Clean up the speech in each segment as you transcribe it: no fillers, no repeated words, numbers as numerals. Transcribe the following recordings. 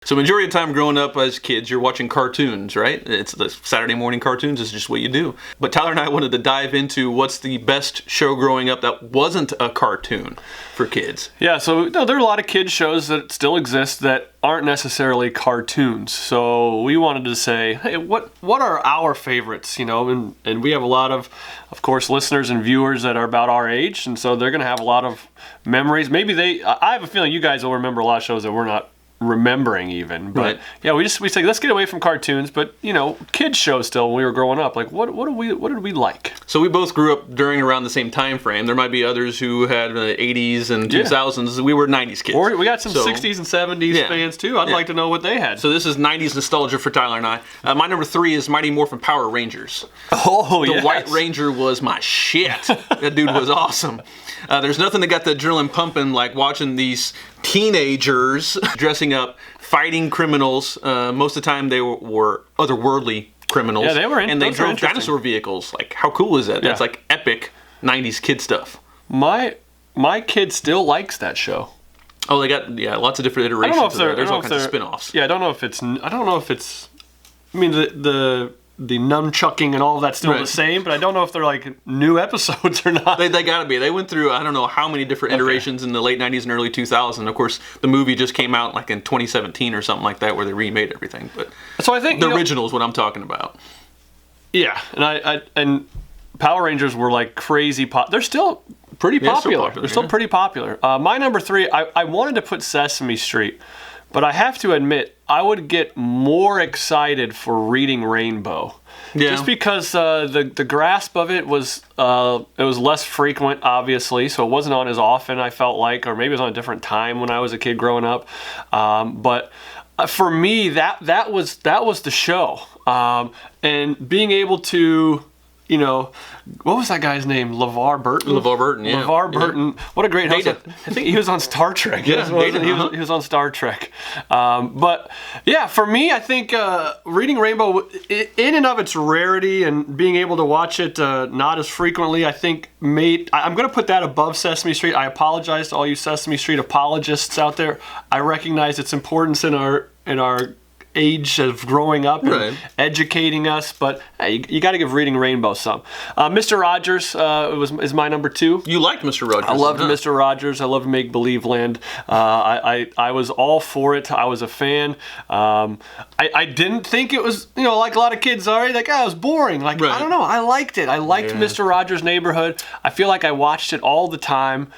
So majority of the time growing up as kids, you're watching cartoons, right? It's the Saturday morning cartoons is just what you do. But Tyler and I wanted to dive into what's the best show growing up that wasn't a cartoon for kids. Yeah, so there are a lot of kids shows that still exist that aren't necessarily cartoons. So we wanted to say, hey, what are our favorites, And we have a lot of course, listeners and viewers that are about our age, and so they're going to have a lot of memories. Maybe I have a feeling you guys will remember a lot of shows that we're not remembering even, but right. Yeah, we say let's get away from cartoons, but kids shows still when we were growing up. Like what did we like? So we both grew up during around the same time frame. There might be others who had the 80s and 2000s. We were 90s kids. Or we got some 60s and 70s fans too. I'd like to know what they had. So this is 90s nostalgia for Tyler and I. My number 3 is Mighty Morphin Power Rangers. Oh, The White Ranger was my shit. That dude was awesome. There's nothing that got the adrenaline pumping like watching these teenagers dressing up, fighting criminals. Most of the time they were otherworldly criminals. Yeah, they were. And they drove dinosaur vehicles. Like, how cool is that? That's like epic 90s kid stuff. My kid still likes that show. Oh, they got lots of different iterations. There's all kinds of spin-offs. Yeah, I don't know if it's. I mean, the nunchucking and all of that's still the same, but I don't know if they're like new episodes or not. They gotta be. They went through I don't know how many different iterations in the late 90s and early 2000s. Of course, the movie just came out like in 2017 or something like that, where they remade everything. But so I think the original is what I'm talking about. Yeah, and Power Rangers were like crazy pop. They're still pretty popular. They're still pretty popular. My number 3, I wanted to put Sesame Street, but I have to admit, I would get more excited for Reading Rainbow. Yeah. Just because the grasp of it was less frequent, obviously, so it wasn't on as often, I felt like, or maybe it was on a different time when I was a kid growing up. But for me, that was the show. And being able to, what was that guy's name? LeVar Burton? LeVar Burton, yeah. LeVar Burton. Yeah. What a great host. I think he was on Star Trek. Yeah, he was on Star Trek. But, yeah, for me, I think Reading Rainbow, in and of its rarity and being able to watch it not as frequently, I think I'm going to put that above Sesame Street. I apologize to all you Sesame Street apologists out there. I recognize its importance in our age of growing up and educating us, but hey, you got to give Reading Rainbow some. Mr. Rogers is my number 2. You liked Mr. Rogers. I loved Mr. Rogers. I loved Make Believe Land. I was all for it. I was a fan. I didn't think it was, like a lot of kids are, like, it was boring. Like, I don't know. I liked it. I liked Mr. Rogers' Neighborhood. I feel like I watched it all the time.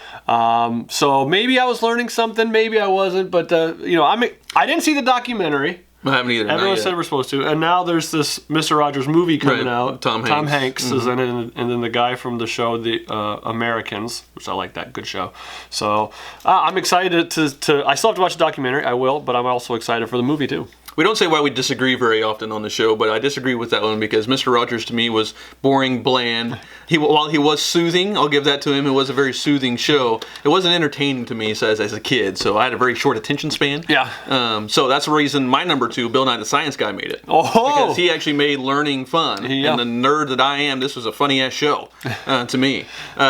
So maybe I was learning something. Maybe I wasn't. But, I didn't see the documentary. I haven't either. Everyone said we're supposed to, and now there's this Mr. Rogers movie coming out. Tom Hanks is in it, and then the guy from the show, The Americans, which I like that, good show. So I'm excited to. I still have to watch the documentary. I will, but I'm also excited for the movie too. We don't say why we disagree very often on the show, but I disagree with that one because Mr. Rogers to me was boring, bland. While he was soothing, I'll give that to him. It was a very soothing show. It wasn't entertaining to me as a kid, so I had a very short attention span. Yeah. So that's the reason my number 2, Bill Nye the Science Guy, made it. Oh. Because he actually made learning fun. Yeah. And the nerd that I am, this was a funny-ass show to me.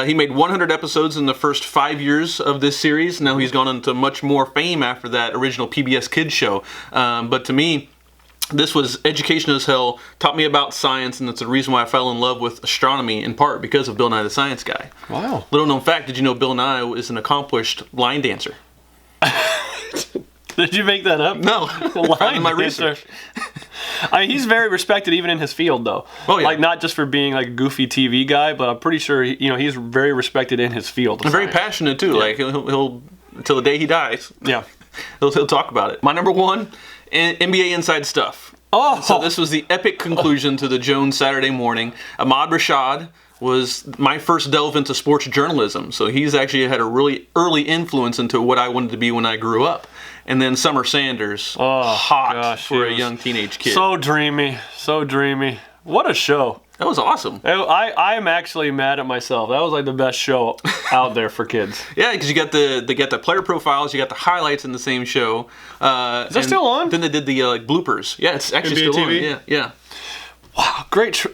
He made 100 episodes in the first 5 years of this series. Now he's gone into much more fame after that original PBS Kids show. But to me, this was education as hell, taught me about science, and that's the reason why I fell in love with astronomy, in part because of Bill Nye the Science Guy. Wow. Little known fact, did you know Bill Nye is an accomplished line dancer? Did you make that up? No. Line my dancer. research. I mean, he's very respected even in his field, though. Oh, yeah. Like, not just for being like a goofy TV guy, but I'm pretty sure he's very respected in his field. And very passionate, too. Yeah. Like, he'll until the day he dies. Yeah. He'll talk about it. My number 1, MBA Inside Stuff. Oh! So this was the epic conclusion to the Jones Saturday Morning. Ahmad Rashad was my first delve into sports journalism. So he's actually had a really early influence into what I wanted to be when I grew up. And then Summer Sanders, hot for a young teenage kid. So dreamy. What a show. That was awesome. I am actually mad at myself. That was like the best show out there for kids. Yeah, because you got the player profiles, you got the highlights in the same show. Is that still on? Then they did the bloopers. Yeah, it's actually NBA still TV? on. Yeah. Wow, great.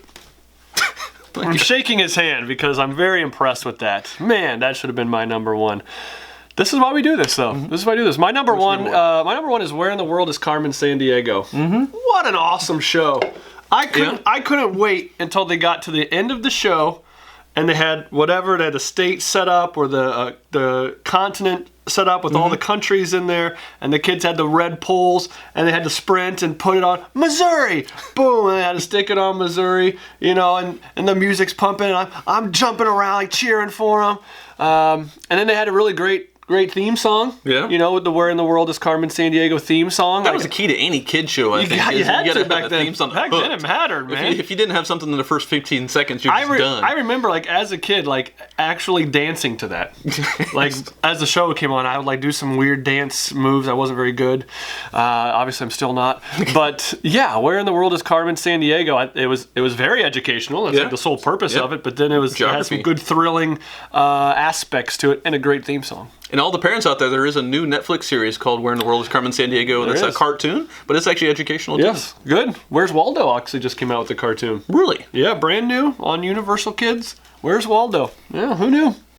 I'm shaking his hand because I'm very impressed with that. Man, that should have been my number 1. This is why we do this, though. This is why I do this. My number one is Where in the World is Carmen Sandiego? What an awesome show! I couldn't wait until they got to the end of the show, and they had the state set up or the continent set up with all the countries in there, and the kids had the red poles, and they had to sprint and put it on Missouri. Boom! And they had to stick it on Missouri, and the music's pumping, and I'm jumping around like cheering for them. And then they had a really great theme song. Yeah. With the Where in the World is Carmen Sandiego theme song. That was the key to any kid show, I think. You had to have back a then. theme song Back then it mattered, man. If you didn't have something in the first 15 seconds, you're just done. I remember, as a kid, actually dancing to that. As the show came on, I would do some weird dance moves. I wasn't very good. Obviously, I'm still not. But yeah, Where in the World is Carmen Sandiego? It was very educational. That's the sole purpose of it. But then it had some good thrilling aspects to it and a great theme song. And all the parents out there is a new Netflix series called Where in the World is Carmen Sandiego. That's a cartoon, but it's actually educational too. Yes, good. Where's Waldo actually just came out with a cartoon. Really? Yeah, brand new on Universal Kids. Where's Waldo? Yeah, who knew?